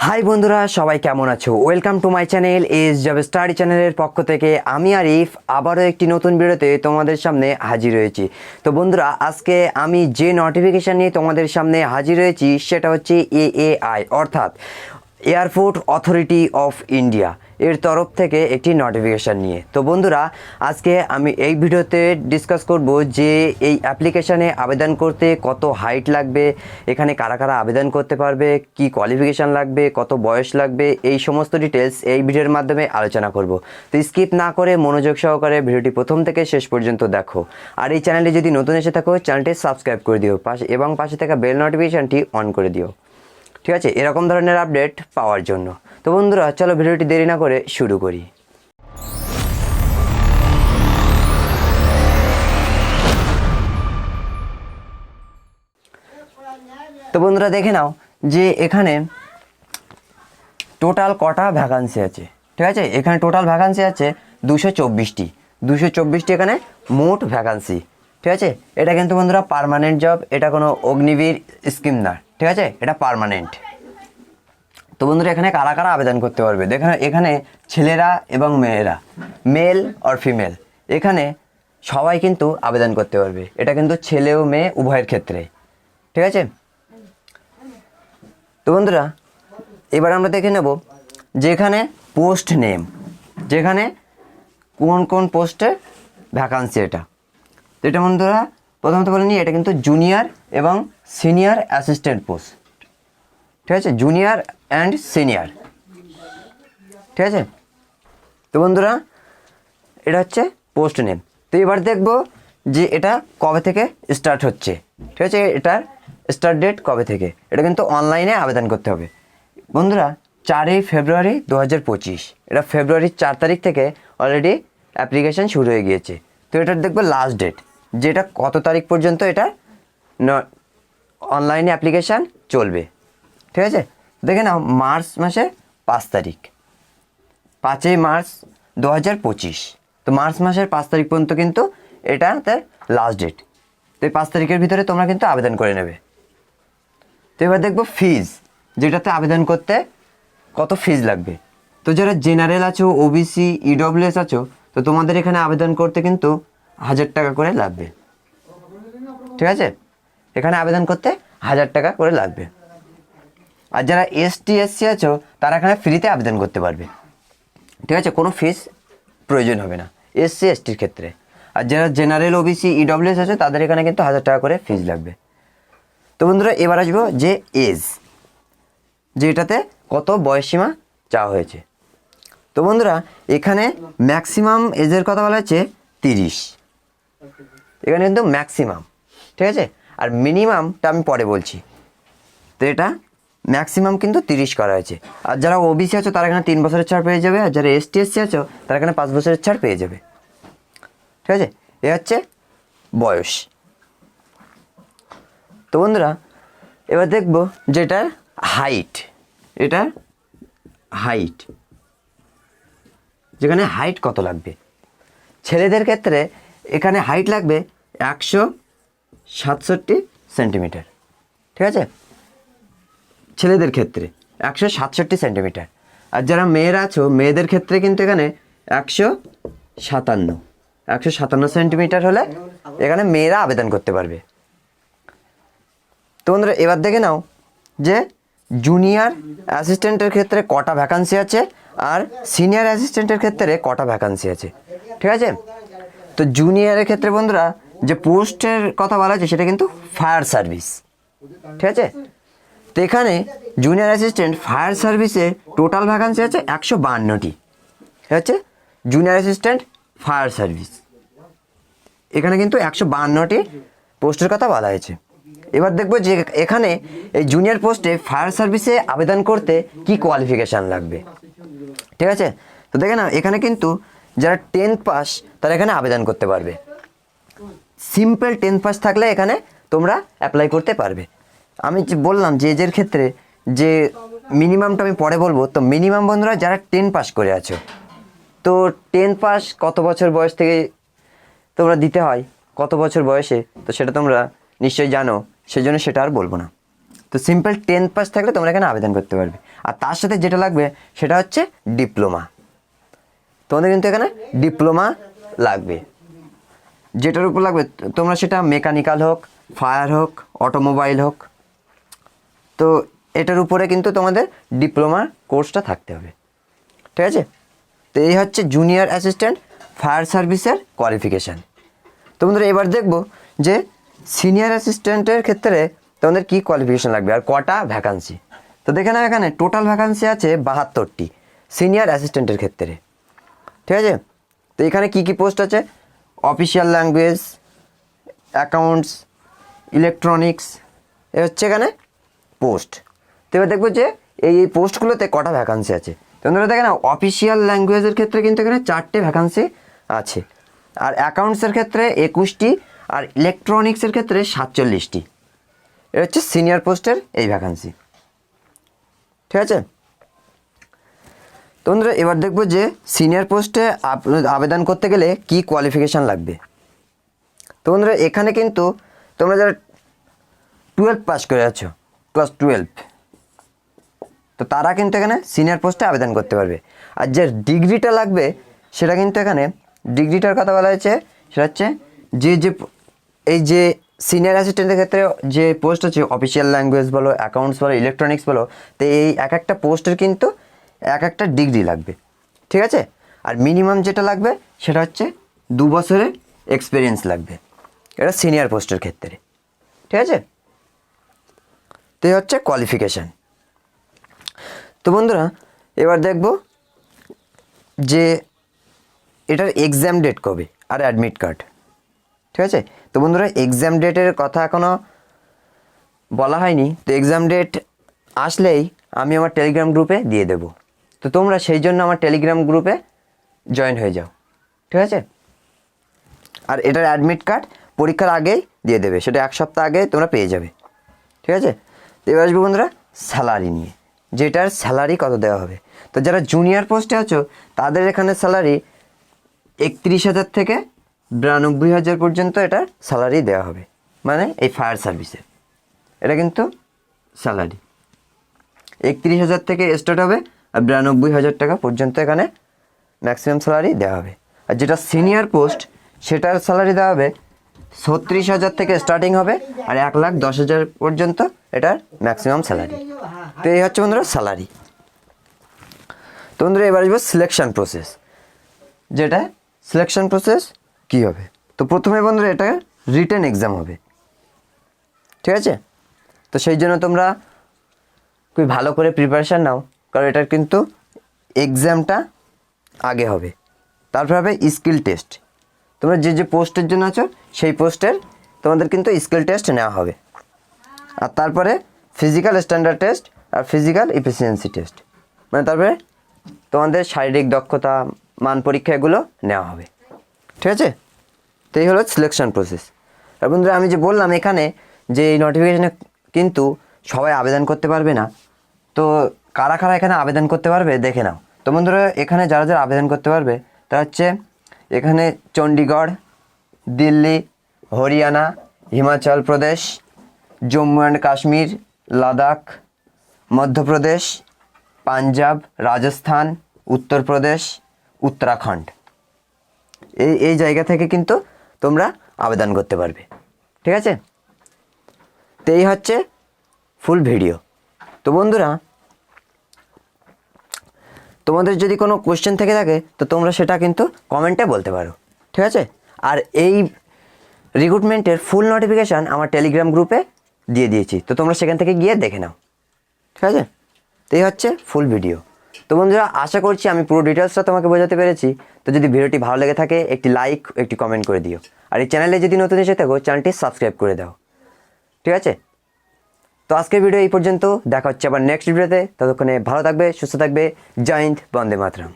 High বন্ধুরা, সবাই কেমন আছো? Welcome to my channel S job study চ্যানেলের পক্ষ থেকে আমি আরিফ আবারও একটি নতুন ভিডিওতে তোমাদের সামনে হাজির হয়েছি। তো বন্ধুরা, আজকে আমি যে নোটিফিকেশান নিয়ে তোমাদের সামনে হাজির হয়েছি সেটা হচ্ছে এএআই অর্থাৎ এয়ারপোর্ট অথরিটি অফ ইন্ডিয়া এর তরফ থেকে একটি নোটিফিকেশান নিয়ে। তো বন্ধুরা, আজকে আমি এই ভিডিওতে ডিসকাস করব যে এই অ্যাপ্লিকেশানে আবেদন করতে কত হাইট লাগবে, এখানে কারা কারা আবেদন করতে পারবে, কি কোয়ালিফিকেশান লাগবে, কত বয়স লাগবে, এই সমস্ত ডিটেলস এই ভিডিওর মাধ্যমে আলোচনা করব। তো স্কিপ না করে মনোযোগ সহকারে ভিডিওটি প্রথম থেকে শেষ পর্যন্ত দেখো। আর এই চ্যানেলে যদি নতুন এসে থাকো, চ্যানেলটি সাবস্ক্রাইব করে দিও এবং পাশে থাকা বেল নোটিফিকেশানটি অন করে দিও, ঠিক আছে, এরকম ধরনের আপডেট পাওয়ার জন্য। তো বন্ধুরা, চলো ভিডিওটি দেরি না করে শুরু করি। তো বন্ধুরা, দেখে নাও যে এখানে টোটাল কটা ভ্যাকান্সি আছে। ঠিক আছে, এখানে টোটাল ভ্যাকান্সি আছে 224টি এখানে মোট ভ্যাকান্সি। ঠিক আছে, এটা কিন্তু বন্ধুরা পার্মানেন্ট জব, এটা কোনো অগ্নিবীর স্কিম না। ঠিক আছে, এটা পার্মানেন্ট। তো বন্ধুরা, এখানে কারা কারা আবেদন করতে পারবে দেখেন, এখানে ছেলেরা এবং মেয়েরা, মেল আর ফিমেল, এখানে সবাই কিন্তু আবেদন করতে পারবে। এটা কিন্তু ছেলে ও মেয়ে উভয়ের ক্ষেত্রে। ঠিক আছে, তো বন্ধুরা এবার আমরা দেখে নেব যে এখানে পোস্ট নেম, যেখানে কোন কোন পোস্টে ভ্যাকান্সি। এটা তো এটা বন্ধুরা প্রথমত বলে নিই, এটা কিন্তু জুনিয়র এবং সিনিয়র অ্যাসিস্ট্যান্ট পোস্ট। ঠিক আছে, জুনিয়র অ্যান্ড সিনিয়র। ঠিক আছে, তো বন্ধুরা এটা হচ্ছে পোস্ট নেম। তো এবার দেখব যে এটা কবে থেকে স্টার্ট হচ্ছে। ঠিক আছে, এটার স্টার্ট ডেট কবে থেকে। এটা কিন্তু অনলাইনে আবেদন করতে হবে বন্ধুরা। 4ই ফেব্রুয়ারি 2025, এটা ফেব্রুয়ারির 4 তারিখ থেকে অলরেডি অ্যাপ্লিকেশান শুরু হয়ে গিয়েছে। তো এটার দেখবো লাস্ট ডেট, যেটা কত তারিখ পর্যন্ত এটা অনলাইনে অ্যাপ্লিকেশান চলবে। ঠিক আছে, দেখে নাও মার্চ মাসে 5 তারিখ, 5ই মার্চ 2025। তো মার্চ মাসের 5 তারিখ পর্যন্ত কিন্তু এটা তার লাস্ট ডেট। তো এই 5 তারিখের ভিতরে তোমরা কিন্তু আবেদন করে নেবে। তো এবার দেখবো ফিজ, যেটাতে আবেদন করতে কত ফিজ লাগবে। তো যারা জেনারেল আছো, ওবিসি, ইডব্লিউএস আছো, তো তোমাদের এখানে আবেদন করতে কিন্তু 1000 টাকা করে লাগবে। ঠিক আছে, এখানে আবেদন করতে 1000 টাকা করে লাগবে। আর যারা এসটি এসসি আছো, তারা এখানে ফ্রিতে আবেদন করতে পারবে। ঠিক আছে, কোনো ফিস প্রয়োজন হবে না এসসি এসটির ক্ষেত্রে। আর যারা জেনারেল, ওবিসি, ইডব্লিউএস আছে, তাদের এখানে কিন্তু 1000 টাকা করে ফিস লাগবে। তো বন্ধুরা, এবার আসবো যে এজ, যেটাতে কত বয়সসীমা চাওয়া হয়েছে। তো বন্ধুরা, এখানে ম্যাক্সিমাম এজের কথা বলা হচ্ছে 30। এখানে কিন্তু ম্যাক্সিমাম। ঠিক আছে, আর মিনিমামটা আমি পরে বলছি। তো এটা ম্যাক্সিমাম কিন্তু 30 করা হয়েছে। আর যারা ওবিসি আছো, তারা এখানে 3 বছরের ছাড় পেয়ে যাবে। আর যারা এসটি এসসি আছো, তারা এখানে 5 বছরের ছাড় পেয়ে যাবে। ঠিক আছে, এ হচ্ছে বয়স। তো বন্ধুরা, এবার দেখব যে এটার হাইট, এটার হাইট, যেখানে হাইট কত লাগবে। ছেলেদের ক্ষেত্রে এখানে হাইট লাগবে 167 সেন্টিমিটার। ঠিক আছে, ছেলেদের ক্ষেত্রে 167 সেন্টিমিটার। আর যারা মেয়েরা আছো, মেয়েদের ক্ষেত্রে কিন্তু এখানে 157 সেন্টিমিটার হলে এখানে মেয়েরা আবেদন করতে পারবে। তো বন্ধুরা, এবার দেখে নাও যে জুনিয়র অ্যাসিস্ট্যান্টের ক্ষেত্রে কটা ভ্যাকান্সি আছে আর সিনিয়র অ্যাসিস্ট্যান্টের ক্ষেত্রে কটা ভ্যাকান্সি আছে। ঠিক আছে, তো জুনিয়রের ক্ষেত্রে বন্ধুরা যে পোস্টের কথা বলা আছে, সেটা কিন্তু ফায়ার সার্ভিস। ঠিক আছে, তো এখানে জুনিয়র অ্যাসিস্ট্যান্ট ফায়ার সার্ভিসে টোটাল ভ্যাকান্সি আছে 152টি। ঠিক আছে, জুনিয়র অ্যাসিস্ট্যান্ট ফায়ার সার্ভিস, এখানে কিন্তু 152টি পোস্টের কথা বলা হয়েছে। এবার দেখবো যে এখানে এই জুনিয়র পোস্টে ফায়ার সার্ভিসে আবেদন করতে কি কোয়ালিফিকেশান লাগবে। ঠিক আছে, তো দেখে না, এখানে কিন্তু যারা 10th পাস, তারা এখানে আবেদন করতে পারবে। সিম্পল 10th পাস থাকলে এখানে তোমরা অ্যাপ্লাই করতে পারবে। আমি যে বললাম যে এজের ক্ষেত্রে যে মিনিমামটা আমি পরে বলবো। তো মিনিমাম বন্ধুরা যারা 10 পাস করে আছো, তো 10 পাস কত বছর বয়স থেকে তোমরা দিতে হয়, কত বছর বয়সে, তো সেটা তোমরা নিশ্চয়ই জানো, সেজন্য সেটা আর বলবো না। তো সিম্পল 10th পাস থাকলে তোমরা এখানে আবেদন করতে পারবে। আর তার সাথে যেটা লাগবে সেটা হচ্ছে ডিপ্লোমা। তোমাদের কিন্তু এখানে ডিপ্লোমা লাগবে, যেটার উপর লাগবে তোমরা সেটা মেকানিক্যাল হোক, ফায়ার হোক, অটোমোবাইল হোক, তো এটার উপরে কিন্তু তোমাদের ডিপ্লোমার কোর্সটা থাকতে হবে। ঠিক আছে, তো এই হচ্ছে জুনিয়র অ্যাসিস্ট্যান্ট ফায়ার সার্ভিসের কোয়ালিফিকেশান। তো বন্ধুরা এবার দেখব যে সিনিয়র অ্যাসিস্ট্যান্টের ক্ষেত্রে তোমাদের কী কোয়ালিফিকেশান লাগবে আর কটা ভ্যাকান্সি। তো দেখে নাও এখানে টোটাল ভ্যাকান্সি আছে 72টি সিনিয়র অ্যাসিস্ট্যান্টের ক্ষেত্রে। ঠিক আছে, তো এখানে কী কী পোস্ট আছে, অফিসিয়াল ল্যাঙ্গুয়েজ, অ্যাকাউন্টস, ইলেকট্রনিক্স, এ হচ্ছে এখানে পোস্ট। তো এবার দেখবো যে এই পোস্টগুলোতে কটা ভ্যাকান্সি আছে। তোমরা দেখে না অফিসিয়াল ল্যাঙ্গুয়েজের ক্ষেত্রে কিন্তু এখানে 4টে ভ্যাকান্সি আছে, আর অ্যাকাউন্টসের ক্ষেত্রে 21টি, আর ইলেকট্রনিক্সের ক্ষেত্রে 47টি। এটা হচ্ছে সিনিয়র পোস্টের এই ভ্যাকান্সি। ঠিক আছে, তোমরা এবার দেখবো যে সিনিয়র পোস্টে আবেদন করতে গেলে কি কোয়ালিফিকেশান লাগবে। তোমরা এখানে কিন্তু তোমরা যারা 12 পাস করে আছো, ক্লাস 12, তো তারা কিন্তু এখানে সিনিয়র পোস্টে আবেদন করতে পারবে। আর যে ডিগ্রিটা লাগবে সেটা কিন্তু এখানে ডিগ্রিটার কথা বলা হয়েছে, সেটা হচ্ছে এই যে সিনিয়র অ্যাসিস্ট্যান্টের ক্ষেত্রে যে পোস্ট আছে অফিসিয়াল ল্যাঙ্গুয়েজ বলো, অ্যাকাউন্টস বলো, ইলেকট্রনিক্স বলো, তো এই এক একটা পোস্টের কিন্তু এক একটা ডিগ্রি লাগবে। ঠিক আছে, আর মিনিমাম যেটা লাগবে সেটা হচ্ছে 2 বছরের এক্সপিরিয়েন্স লাগবে, এটা সিনিয়র পোস্টের ক্ষেত্রে। ঠিক আছে, তো এই হচ্ছে কোয়ালিফিকেশান। তো বন্ধুরা এবার দেখব যে এটার এক্সাম ডেট কবে আর অ্যাডমিট কার্ড। ঠিক আছে, তো বন্ধুরা এক্সাম ডেটের কথা এখনও বলা হয়নি, তো এক্সাম ডেট আসলেই আমি আমার টেলিগ্রাম গ্রুপে দিয়ে দেব। তো তোমরা সেই জন্য আমার টেলিগ্রাম গ্রুপে জয়েন হয়ে যাও। ঠিক আছে, আর এটার অ্যাডমিট কার্ড পরীক্ষার আগেই দিয়ে দেবে, সেটা 1 সপ্তাহ আগে তোমরা পেয়ে যাবে। ঠিক আছে, তো এবার আসবো বন্ধুরা স্যালারি নিয়ে, যেটার স্যালারি কত দেওয়া হবে। তো যারা জুনিয়র পোস্টে আছো তাদের এখানে স্যালারি 31,000 থেকে 92,000 পর্যন্ত এটার স্যালারি দেওয়া হবে, মানে এই ফায়ার সার্ভিসের এটা কিন্তু স্যালারি 31,000 থেকে স্টার্ট হবে, আর 92,000 টাকা পর্যন্ত এখানে ম্যাক্সিমাম স্যালারি দেওয়া হবে। আর যেটা সিনিয়র পোস্ট সেটার স্যালারি দেওয়া হবে 36,000 থেকে স্টার্টিং হবে, আর 1,10,000 পর্যন্ত এটার ম্যাক্সিমাম স্যালারি। তো এই হচ্ছে বন্ধুরা স্যালারি। তো বন্ধুরা এবার আসবো সিলেকশন প্রসেস, যেটা সিলেকশন প্রসেস কী হবে। তো প্রথমে বন্ধুরা এটা রিটেন এক্সাম হবে। ঠিক আছে, তো সেই জন্য তোমরা খুব ভালো করে প্রিপারেশান নাও, কারণ এটার কিন্তু এক্সামটা আগে হবে, তারপর হবে স্কিল টেস্ট। তোমরা যে পোস্টের জন্য আছো সেই পোস্টের তোমাদের কিন্তু স্কিল টেস্ট নেওয়া হবে, আর তারপরে ফিজিক্যাল স্ট্যান্ডার্ড টেস্ট আর ফিজিক্যাল এফিসিয়েন্সি টেস্ট, মানে তারপরে তোমাদের শারীরিক দক্ষতা, মান পরীক্ষা এগুলো নেওয়া হবে। ঠিক আছে, তো এই হলো সিলেকশন প্রসেস। আর বন্ধুরা আমি যে বললাম এখানে যে এই নোটিফিকেশানে কিন্তু সবাই আবেদন করতে পারবে না, তো কারা কারা এখানে আবেদন করতে পারবে দেখে নাও। তো বন্ধুরা এখানে যারা যারা আবেদন করতে পারবে তারা হচ্ছে এখানে চণ্ডীগড়, দিল্লি, হরিয়ানা, হিমাচল প্রদেশ, জম্মু অ্যান্ড কাশ্মীর, লাদাখ, মধ্যপ্রদেশ, পাঞ্জাব, রাজস্থান, উত্তরপ্রদেশ, উত্তরাখণ্ড, এই জায়গা থেকে কিন্তু তোমরা আবেদন করতে পারবে। ঠিক আছে, তো এই হচ্ছে ফুল ভিডিও। তো বন্ধুরা তোমাদের যদি কোনো কোয়েশ্চেন থেকে থাকে তো তোমরা সেটা কিন্তু কমেন্টে বলতে পারো। ঠিক আছে, আর এই রিক্রুটমেন্টের ফুল নোটিফিকেশান আমার টেলিগ্রাম গ্রুপে দিয়ে দিয়েছি, তো তোমরা সেখান থেকে গিয়ে দেখে নাও। ঠিক আছে, তো এই হচ্ছে ফুল ভিডিও। তো বন্ধুরা আশা করছি আমি পুরো ডিটেলসটা তোমাকে বোঝাতে পেরেছি। তো যদি ভিডিওটি ভালো লেগে থাকে একটি লাইক, একটি কমেন্ট করে দিও, আর এই চ্যানেলে যদি নতুন এসে থাকো চ্যানেলটি সাবস্ক্রাইব করে দাও। ঠিক আছে, তো আজকের ভিডিও এই পর্যন্ত, দেখা হচ্ছে আবার নেক্সট ভিডিওতে। ততক্ষণে ভালো থাকবে, সুস্থ থাকবে। জয় হিন্দ, বন্দে মাতরম।